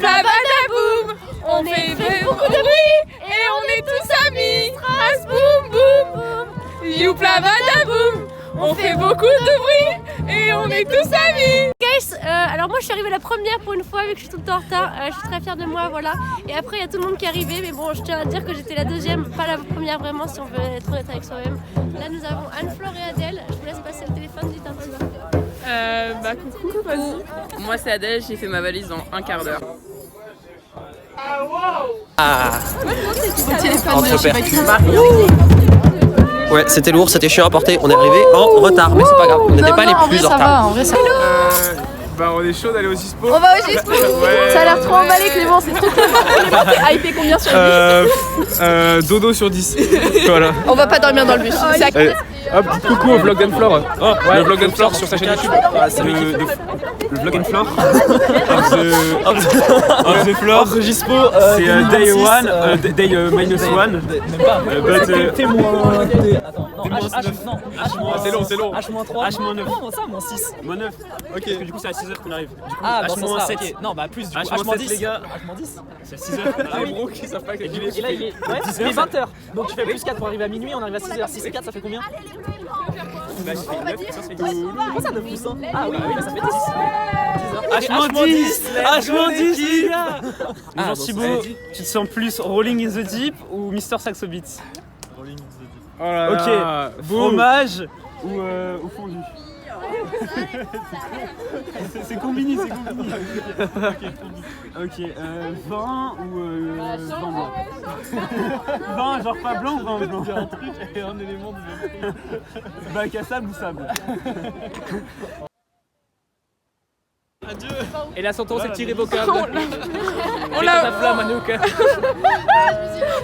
Youpla badaboum, on fait beaucoup de bruit et on est tous amis. Stras boum boum, Youpla badaboum, on fait beaucoup de bruit et on est tous amis. Guys, alors moi je suis arrivée la première pour une fois vu que je suis tout le temps en retard. Je suis très fière de moi, voilà. Et après il y a tout le monde qui est arrivé, mais bon, je tiens à dire que j'étais la deuxième, pas la première vraiment si on veut être honnête avec soi-même. Là nous avons Anne-Flore et Adèle. Je vous laisse passer le téléphone, dites un petit peu. Bah coucou, vas-y. Moi c'est Adèle, j'ai fait ma valise dans un quart d'heure. Entre percus. Ouais, c'était lourd, c'était chiant à porter. On est arrivé en retard, mais c'est pas grave. On n'était pas les plus en retard. Bah on est chaud d'aller au Gispo. On va au Gispo. Ouais. Ça a l'air trop emballé Clément, c'est trop cool. Clément t'es hypé combien sur 10? Dodo sur 10. Voilà. On va pas dormir dans le bus. Hop, coucou au Vlog and Floor. Le Vlog and Floor sur sa chaîne YouTube. Le Vlog and Floor of the Floor. The Gispo, c'est day 1, day minus 1. C'est long, c'est long. H-3. H-9. Non, ça, moins 6. Moins 9. Ok. Parce que du coup c'est à 6h qu'on arrive. Du coup, Ah, bon, H-7. ça sera, ok. Non, bah plus du coup. H-7 les gars. H-10. C'est à 6h. Les bros qui savent pas calculer. Et là, il est 20h. Donc tu fais plus 4 pour arriver à minuit, on arrive à 6h. 6 et 4, ça fait combien? Bah, ça fait 9, ça fait 10. Comment ça, 9 plus 1? Ah oui, bah, ça fait 10. H-10, les gars. Jean Thibaut, tu te sens plus Rolling in the Deep ou Mr Saxo Beats? Rolling in the Deep. Oh là là. Ok, fromage ou fondu? C'est combiné, c'est combiné. Ok, vin ou vin blanc? Vin, genre pas blanc ou vin blanc? Il y a un truc et un élément de bac à sable ou sable? Adieu. Et la sentence est irrévocable. On l'a. La flamme, Anouk.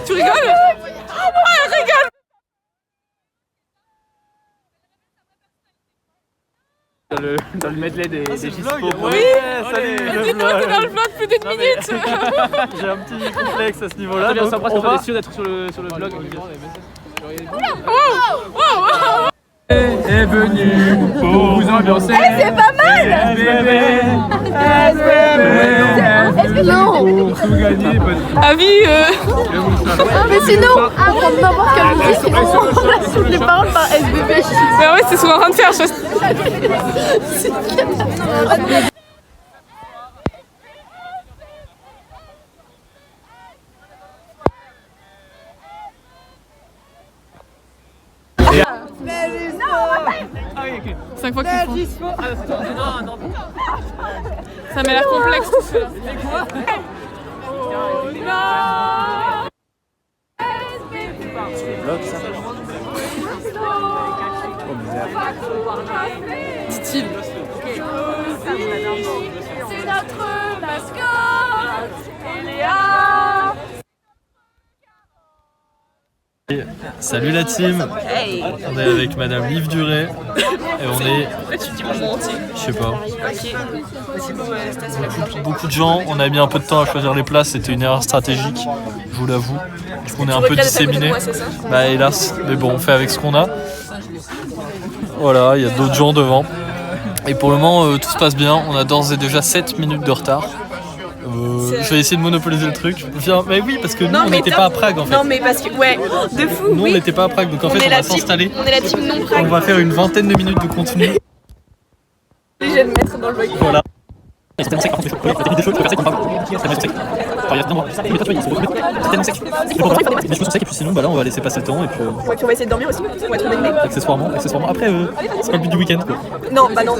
Tu rigoles? Oh, elle rigole. Dans le medley des Gispo. Oui. Dis-toi que dans le vlog plus d'une minute. J'ai un petit complexe à ce niveau-là. Donc, On est sûr d'être sur le blog. Est venu pour vous ambiancer. C'est pas mal. Pour tout gagner. Avis. Mais sinon, on prend n'importe quelle musique, on assume les paroles par SBB. Bah ouais, c'est ce qu'on est en train de faire. Cinq fois qu'ils font. Ça m'a l'air complexe tout ça. Dit-il. C'est notre mascotte, Eléa. Salut la team. On est avec Madame Liv Duré et on est, je sais pas, beaucoup de gens. On a mis un peu de temps à choisir les places, c'était une erreur stratégique, je vous l'avoue. On est un peu disséminés. Bah hélas, mais bon, on fait avec ce qu'on a. Voilà, il y a d'autres gens devant. Et pour le moment, tout se passe bien. On a d'ores et déjà 7 minutes de retard. Je vais essayer de monopoliser le truc. Mais oui, parce que nous, on n'était pas à Prague en fait. Non, mais parce que, ouais, de fou. Nous, on n'était pas à Prague, donc en fait, on va s'installer. On est la team non Prague. On va faire une vingtaine de minutes de contenu. Obligé de mettre dans le bac. Voilà. C'est tellement sec, par contre, des choses, c'est tellement sec. Enfin, il y a non, mais toi, tu vois, c'est tellement sec. Il faut des choses sont secs, et puis sinon, bah là, on va laisser passer le temps, et puis. Ouais, puis on va essayer de dormir aussi, pour être honnête. Accessoirement. Après, c'est pas le but du week-end, quoi. Non, bah non.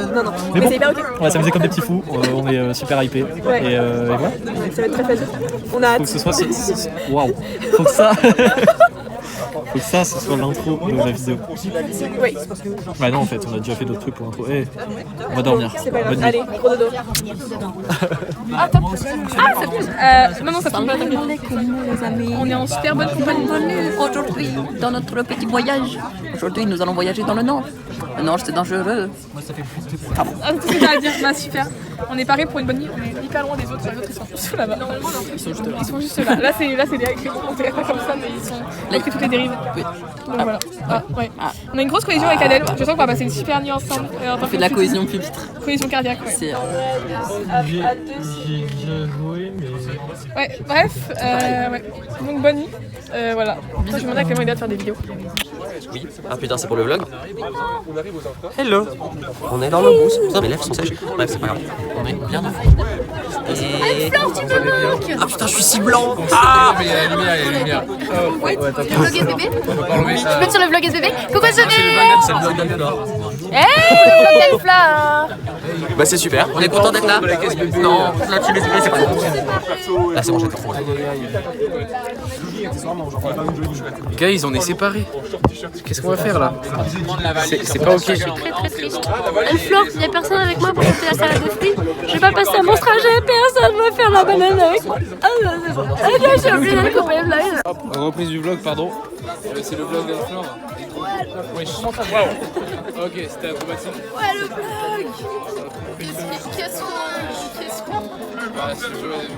Mais bon, c'est hyper ok. on va s'amuser comme des petits fous, on est super hypés. Ouais. Et voilà. Ça va être très facile. On a Faut que ce soit. Waouh! Faut que ça, ce soit l'intro de la vidéo. Oui. Bah non, en fait, on a déjà fait d'autres trucs pour l'intro. On va dormir. C'est pas grave. Bonne nuit. Allez, gros dodo. Ah, top. Ah, ça tombe. Non, ça tombe pas. Les amis, On est en super bonne compagnie. aujourd'hui, dans notre petit voyage, aujourd'hui nous allons voyager dans le Nord. Le Nord c'est dangereux. Ah, tout ce que t'as à dire. Bah, super. On est paré pour une bonne nuit. hyper loin des autres. Les autres ils sont tous là-bas. Normalement ils sont juste là. Là c'est des écrits comme ça mais ils sont là toutes les dérives. Oui. Donc voilà. Ah, ouais. On a une grosse cohésion avec Adèle. Je sens qu'on va passer une super nuit ensemble. On fait de la cohésion pupitre. Cohésion cardiaque. Ouais. C'est J'ai bien joué, mais. Ouais, bref, ouais. Donc bonne nuit. Voilà. Je demandais à Clément Ida de faire des vidéos. Oui. Ah putain, c'est pour le vlog. Hello. On est dans le boost. Putain, mes lèvres sont sèches. Bref, c'est pas grave. On est bien devant. Et... Ah putain, je suis si blanc. Ah mais il y a la lumière, il y a la lumière. Oui, le vlog SBB. Je peux être sur le vlog SBB. Coucou SBB. C'est le vlog d'Alfla. Le vlog d'Alfla. Bah c'est super, on est content d'être là. Non, là tu SBB c'est pas bon. Là c'est bon, j'ai trop. Les gars, ils en est séparés. Qu'est-ce qu'on va faire là? C'est pas ok. Je suis très très triste. Flore, il n'y a personne avec moi pour monter la salade de fruits. Je vais pas passer à mon trajet, personne va faire la banane avec moi. Ah non, c'est bon. Ok, j'ai oublié de couper le vlog. Reprise du vlog, pardon. C'est le vlog d'Alfla. Wesh. Ok, c'était acrobatique. Ouais, le vlog. Qu'est-ce qu'on... Bah, si je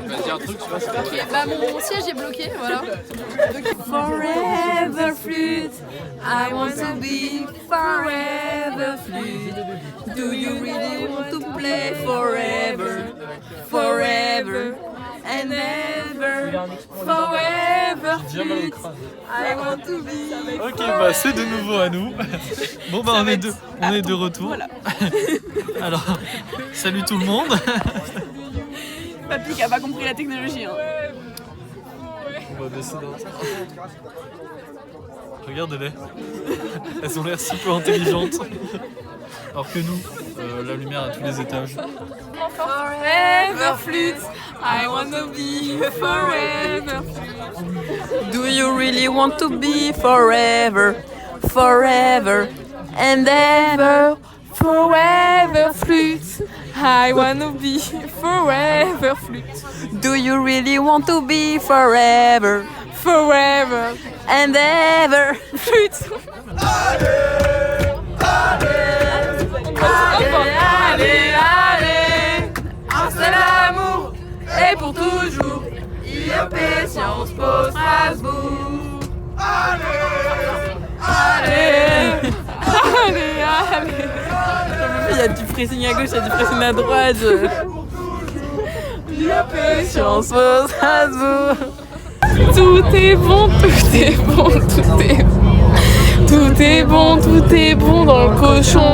vais dire un truc, tu vois, c'est Ok, bah mon siège est bloqué, voilà. Forever flute, I want to be forever flute. Do you really want to play forever, forever and ever, forever flute, I want to be. Ok, bah c'est de nouveau à nous. Bon bah on est de retour. Alors, salut tout le monde. Papy qui a pas compris la technologie. Hein. On va baisser dans ça. Regarde-les. Elles ont l'air si peu intelligentes. Alors que nous, la lumière à tous les étages. Forever flute, I wanna be forever flute. Do you really want to be forever, forever and ever? Forever flute, I wanna be forever flute. Do you really want to be forever, Forever and ever? flute. Allez, allez, c'est l'amour et pour toujours. IEP Sciences Po Strasbourg. Allez, allez, allez. Il y a du pressing à gauche, il y a du pressing à droite. IEP Sciences Po Strasbourg. Tout est bon, tout est bon, tout est bon. Tout est bon, tout est bon dans le cochon.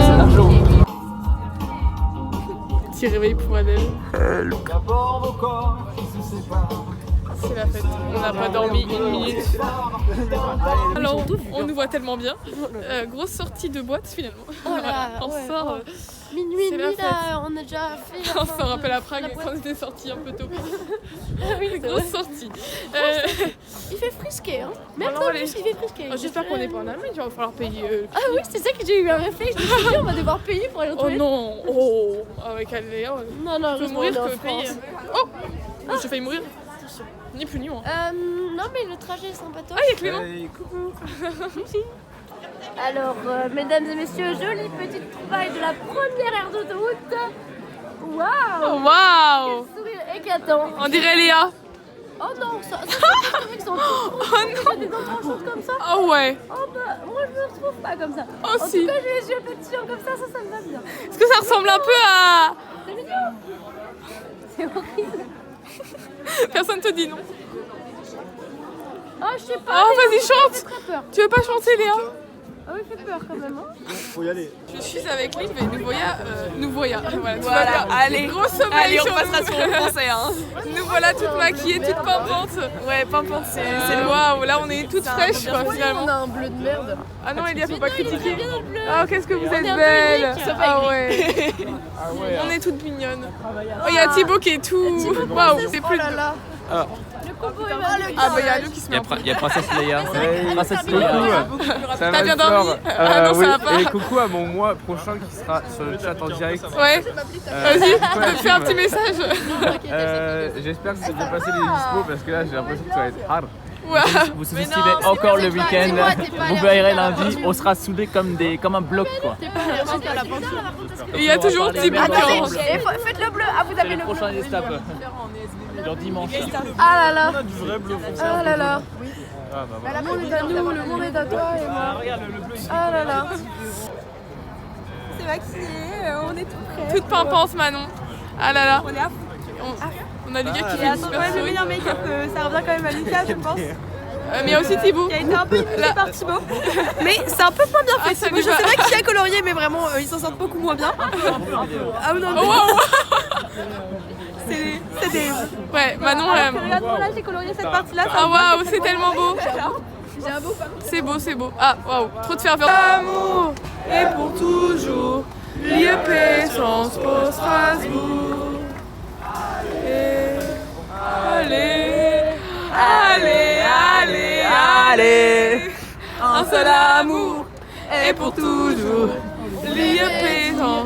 Petit réveil pour Adèle. C'est la fête. On n'a pas dormi une minute. Alors, on nous voit tellement bien. Grosse sortie de boîte finalement. Oh là, On ouais. sort. Minuit, C'est la nuit, fête. là, on a déjà fait... On se rappelle à Prague quand on était sortis un peu tôt. oui, Grosse sortie. Il fait frisqué, hein. Même Alors, toi, en allez. plus, il fait frisqué. J'espère qu'on n'est pas en Allemagne, il va falloir payer. Ah oui, c'est ça que j'ai eu un réflexe. Je me suis dit, on va devoir payer pour aller aux Oh toilettes. non, oh, avec Aléa, Non, non, je peux je mourir en que payer. France. Oh, j'ai failli mourir. Ni plus ni moins. Non, mais le trajet est sympatoche. Ah, il y a Clément. Alors, mesdames et messieurs, jolie petite trouvaille de la première aire d'autoroute. Waouh! Waouh, Quel sourire éclatant. on dirait Léa. Oh non, ça c'est vrai que c'est en Oh non. des dents tranchantes comme ça. Ah ouais. Oh bah, moi je me retrouve pas comme ça. Oh En si. tout cas, j'ai les yeux pétillants comme ça me va bien. Est-ce que ça ressemble un peu à... C'est mignon. C'est horrible. Personne te dit non. Oh, je sais pas. Oh, mais vas-y, ça chante. me fait très peur. Tu veux pas chanter, Léa? Ah oui, il fait peur quand même. Hein. Faut y aller. Je suis avec Liv et nous voyons. Voilà, Voilà, allez. Gros sommeil. Allez, on sur passera nous. sur le français. Hein. Nous voilà toutes maquillées, toutes pimpantes. Ouais, pimpante, c'est le Waouh, là on est toutes fraîches quoi, On finalement. a un bleu de merde. Ah non, Elia, faut Mais pas non, il est critiquer. très bien dans le bleu. Ah, qu'est-ce que vous On est êtes un peu belles. unique. Ah ouais. On est toutes mignonnes. Oh, il y a Thibaut qui est tout. Waouh, c'est Oh plus. là là. Ah. Le combo est magnifique. Ah bah il y a nous qui se met en Il y a Princesse Leia. Princesse Coucou. Leia. Ça T'as bien Flore dormi? Ah non, ça oui. va pas. Et coucou à mon mois prochain qui sera sur le chat en direct. Ouais, vas-y, te fais un petit message. J'espère que ça va passer les dispos parce que là j'ai l'impression que ça va être hard. Vous sous-estimez encore le week-end. Vous verrez lundi, on sera soudés comme un bloc quoi. Il y a toujours Thibaut qui range. Faites le bleu. Ah, vous avez C'est le le prochain Estap. Genre dimanche. Ah là là. On a du vrai bleu foncé. Ah là là. Ah bah voilà. Le monde est à nous, le monde est à toi et moi. Ah là là. C'est vacciné, on est tout prêt. Toute pimpance Manon. Ah là là. On est à fond. On a Lucas qui Et fait une attends, super ouais, le souris. meilleur make-up, ça revient quand même à Lucas, je pense. Mais il y a aussi Thibaut. Qui a été un peu imité par Thibaut. Mais c'est un peu moins bien fait. Ah, ça Thibaut. lui Je va. sais pas qui a colorié, mais vraiment, ils s'en sortent beaucoup moins bien. Ah non, Oh, wow. c'est des. Ouais, Manon. Regarde-moi là, j'ai colorié cette partie-là. Ah waouh, c'est tellement beau. J'ai un beau pas. C'est beau, c'est beau. Ah waouh, trop de ferveur. L'amour est pour toujours. L'IEP sans pour Strasbourg. Allez, allez, allez, allez. Un seul amour est pour toujours. L'IEP sans.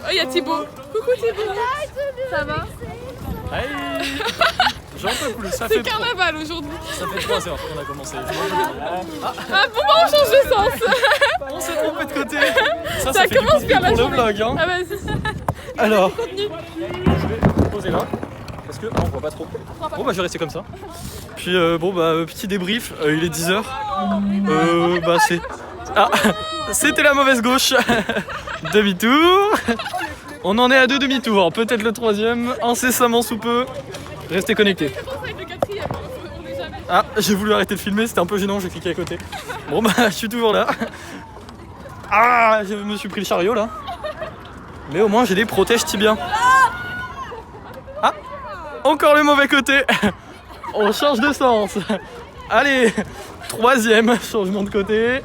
Oh, il y a Thibaut. Coucou Thibaut. Ça va? J'en peux plus, ça C'est fait trop. carnaval aujourd'hui. Ça fait 3 heures qu'on a commencé. Ah bon, bah, on change de sens. On s'est trompé de côté. Ça fait commence du bien la pour le journée. vlog. Hein. Ah vas-y. Alors, je vais me poser là. Parce que on voit pas trop. Bon bah je vais rester comme ça. Puis bon bah petit débrief, il est 10h. Bah c'est... Ah, c'était la mauvaise gauche. Demi-tour. On en est à 2 demi-tours, peut-être le 3e, incessamment sous peu. Restez connectés. Ah, j'ai voulu arrêter de filmer, c'était un peu gênant, j'ai cliqué à côté. Bon bah je suis toujours là. Ah, je me suis pris le chariot là. Mais au moins j'ai des protèges tibias. Ah, encore le mauvais côté. On change de sens. Allez, 3e changement de côté.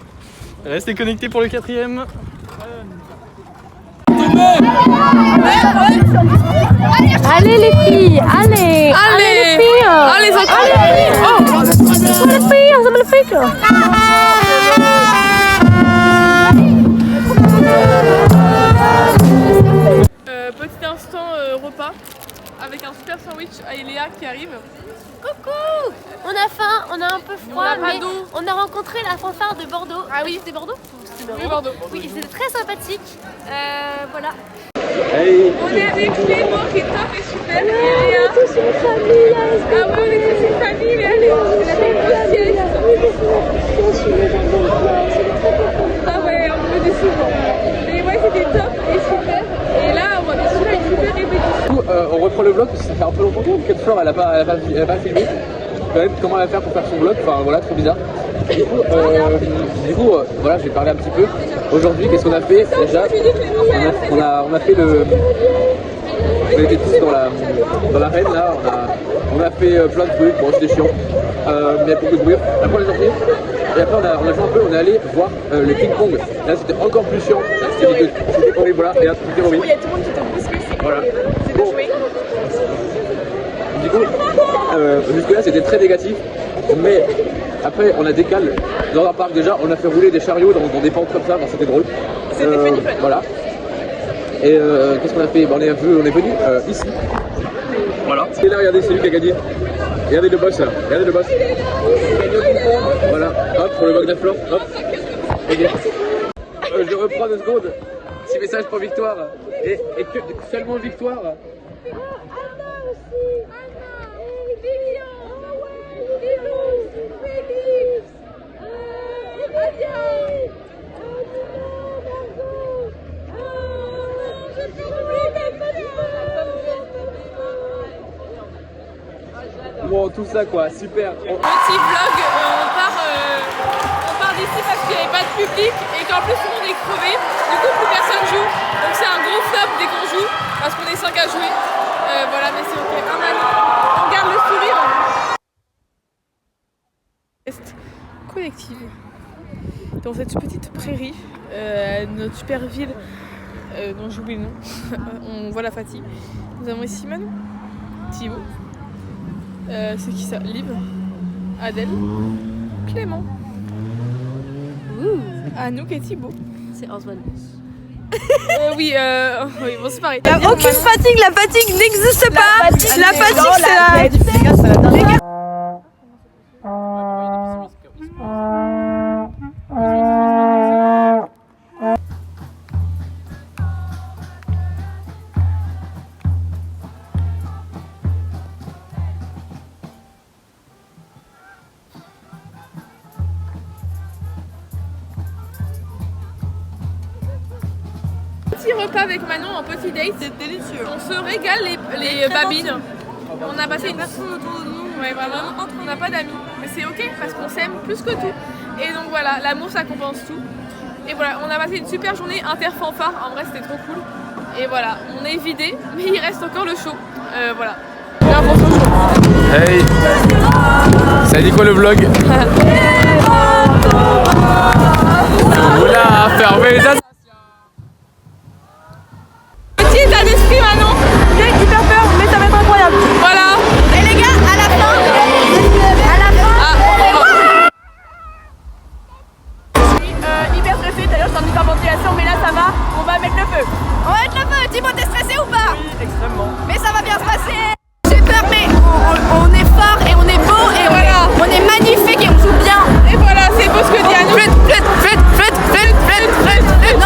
Restez connectés pour le 4e. Allez les filles, allez. Allez, les filles. allez, les autres. Oh. C'est les filles, c'est magnifique. Petit instant repas avec un super sandwich à Eléa qui arrive. Coucou. On a faim, on a un peu froid, On a pas mais d'eau. on a rencontré la fanfare de Bordeaux. Ah oui. C'était Bordeaux? Oui, Bordeaux. Oui, c'était très sympathique. Voilà. On est avec Clément qui est top et super. Et Eléa. Ah oui, on est tous une famille, mais elle est la tête au ciel. Ah ouais, on me dit souvent. Mais ouais, c'était top et super. Et là, on va bien sûr une super répétition. Du coup, on reprend le vlog parce que ça fait un peu longtemps que Flore elle a pas filmé. Quand même, comment elle va faire pour faire son vlog, enfin voilà, trop bizarre. Du coup, voilà, je vais parler un petit peu. Aujourd'hui, qu'est-ce qu'on a fait? Déjà, on a fait le... On était tous dans l'arène là, on a fait plein de trucs, bon c'était chiant, mais il y a beaucoup de bruit. Après on est sorti, et après on a joué un peu, on est allé voir le ping-pong. Là c'était encore plus chiant, c'était horrible, voilà, et là c'était horrible. Il y a tout le monde qui te bouscule, Voilà. c'est de jouer. Du coup, jusque là c'était très négatif, mais Après, on a décalé dans un parc déjà, on a fait rouler des chariots dans des pentes comme ça, c'était drôle. C'était funny. Voilà. Et qu'est-ce qu'on a fait? On est venu ici. Voilà. Et là, regardez, c'est lui qui a gagné. Regardez le boss là, regardez le boss. Voilà, hop, pour le bug de flore, hop. Ok. Je reprends 2 secondes. Petit message pour Victoire. Et que seulement Victoire. Bon, tout ça quoi, super. Petit vlog, on part d'ici parce qu'il n'y avait pas de public et qu'en plus tout le monde est crevé. Du coup, plus personne joue. Donc c'est un gros flop dès qu'on joue parce qu'on est 5 à jouer. Voilà, mais c'est ok. On garde le sourire. Reste collective dans cette petite prairie, notre super ville dont j'oublie le nom. On voit la fatigue. Nous avons ici Manon, Thibaut. C'est qui ça? Liv, Adèle, Clément, Anouk et Thibaut. C'est Antoine. Oui, bon c'est pareil. Il n'y a aucune fatigue, la fatigue n'existe pas. La fatigue, c'est la... Petit repas avec Manon en petit date, c'est délicieux. On se régale les babines. On a passé une personne autour de nous. Ouais, vraiment, on n'a pas d'amis. Mais c'est ok parce qu'on s'aime plus que tout. Et donc voilà, l'amour ça compense tout. Et voilà, on a passé une super journée inter-fanfare. En vrai, c'était trop cool. Et voilà, on est vidé, mais il reste encore le show. Voilà. Hey, ça dit quoi le vlog? Oula, fermez les as. Petit état d'esprit Manon. J'ai hyper peur, mais ça va être incroyable. Voilà. Et les gars, à la fin, Hyper stressée, d'ailleurs je suis en hyperventilation, mais là ça va, on va mettre le feu. on va mettre le feu. Thibaut, t'es stressé ou pas? Oui, extrêmement. Mais ça va bien se passer. J'ai peur, mais on est fort et on est beau et Voilà. on est magnifique et on joue bien. Et voilà, c'est beau ce que dit Anouk. Flûte, flûte, flûte, flûte, flûte, flûte, flûte, flûte.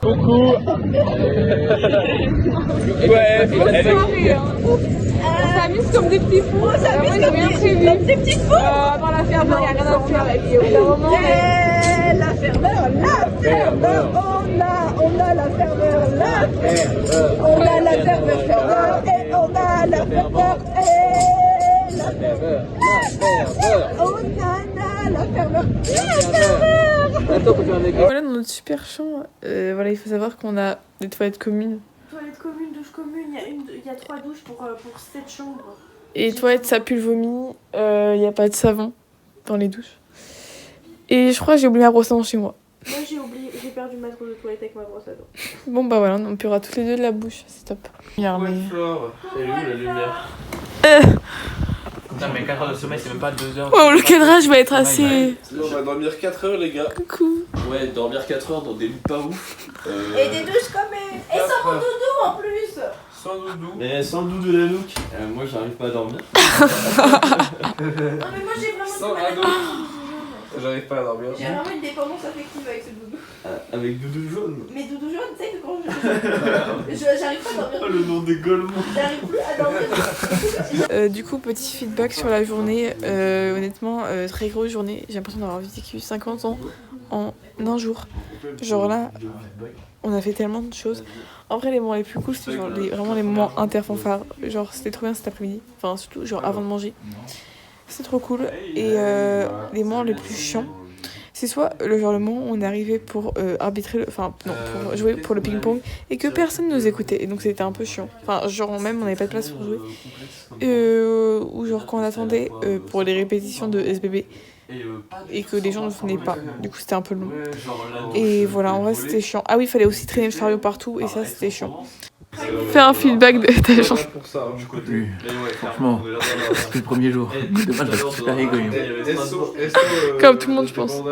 Coucou. Ouais, On s'amuse comme des petits fous. On s'amuse comme des petits fous. Dans la ferveur, il n'y a rien à faire. Et puis au bout d'un moment, La ferveur, on a la ferveur, on a la ferveur, et on a la ferveur, et la ferveur, on a la ferveur, voilà dans notre super champ. Voilà, il faut savoir qu'on a des toilettes communes. Toilette commune, douche commune, il y a 3 douches pour 7 chambres. Et toilettes, ça pue le vomi. Il n'y a pas de savon dans les douches. Et je crois que j'ai oublié ma brosse à dents chez moi. Moi j'ai perdu ma trousse de toilette avec ma brosse à dents. Bon bah voilà, on puera toutes les deux de la bouche, c'est top. Regarde, mais... Flore, elle est où la lumière? Non mais 4 heures de sommeil c'est même pas 2 heures. Oh, le cadrage va être assez... On va dormir 4 heures les gars. Coucou. Ouais, dormir 4 heures dans des lits pas ouf. et des douches comme et sans mon doudou en plus. Sans doudou. Mais sans le doudou de la look, moi j'arrive pas à dormir. Non mais moi j'ai vraiment Sans ado. J'arrive pas à dormir. J'ai vraiment une dépendance affective avec ce doudou. Avec doudou jaune. Mais doudou jaune, tu sais que quand j'arrive pas à dormir. Oh le nom des golemons. J'arrive plus à dormir. Du coup, petit feedback sur la journée. Honnêtement, très grosse journée. J'ai l'impression d'avoir vécu 50 ans en un jour. Genre là, on a fait tellement de choses. En vrai, les moments les plus cool, c'était genre vraiment les moments interfanfares. Genre, c'était trop bien cet après-midi. Enfin, surtout genre avant de manger. C'est trop cool. Et les moments les plus chiants, c'est soit le moment où on est arrivé pour arbitrer, pour jouer pour le ping-pong et que personne nous écoutait. Et donc c'était un peu chiant. Enfin, genre même on n'avait pas de place pour jouer. Ou genre quand on attendait pour les répétitions de SBB et que les gens ne venaient pas. Du coup c'était un peu long. Et voilà, en vrai c'était chiant. Ah oui, il fallait aussi traîner le chariot partout et ça c'était chiant. Fais un feedback de ta journée. Franchement, c'était le premier jour. Demain, je vais super égoïant. Comme tout le monde, je pense.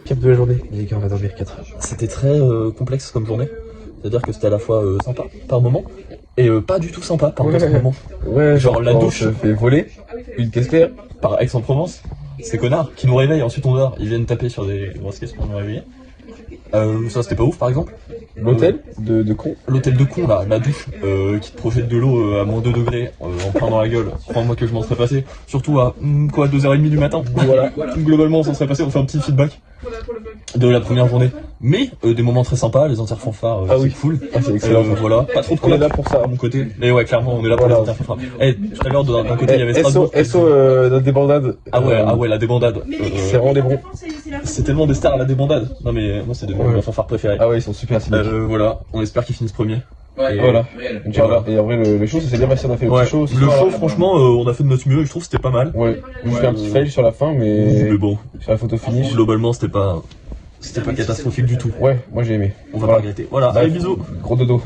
Cap de la journée, les gars, on va dormir 4 heures. C'était très complexe comme journée. C'est-à-dire que c'était à la fois sympa par moment et pas du tout sympa par d'autres moments. Ouais, genre la douche se fait voler, une caisse claire par Aix-en-Provence. Ces connards qui nous réveillent, ensuite on dort, ils viennent taper sur des grosses caisses pour nous réveiller. Ça c'était pas ouf par exemple. L'hôtel de con. L'hôtel de con là, la douche qui te projette de l'eau à moins 2 degrés en plein dans la gueule. Crois-moi que je m'en serais passé. Surtout à 2h30 du matin. Voilà. Globalement on s'en serait passé, on fait un petit feedback de la première journée. Mais des moments très sympas, les interfanfares, c'est cool. C'est excellent. Voilà. Pas trop de collab pour ça à mon côté. Mais ouais, clairement on est là pour les interfanfares. Tout à l'heure d'un côté il y avait Strasbourg. La débandade. Ah ouais, la débandade. C'est vraiment des bons. C'est tellement des stars à la débandade. Non mais moi c'est de mes fanfares préférés. Ah ouais, ils sont super cyniques. Voilà, on espère qu'ils finissent premiers. Ouais, et voilà. Et en vrai le show ça s'est bien passé, on a fait le petit show. Le show franchement on a fait de notre mieux et je trouve que c'était pas mal. Ouais, j'ai fait un petit fail sur la fin mais bon, sur la photo finish. Globalement c'était pas catastrophique du tout. Ouais, moi j'ai aimé. On va pas regretter. Voilà, allez bisous. Gros dodo.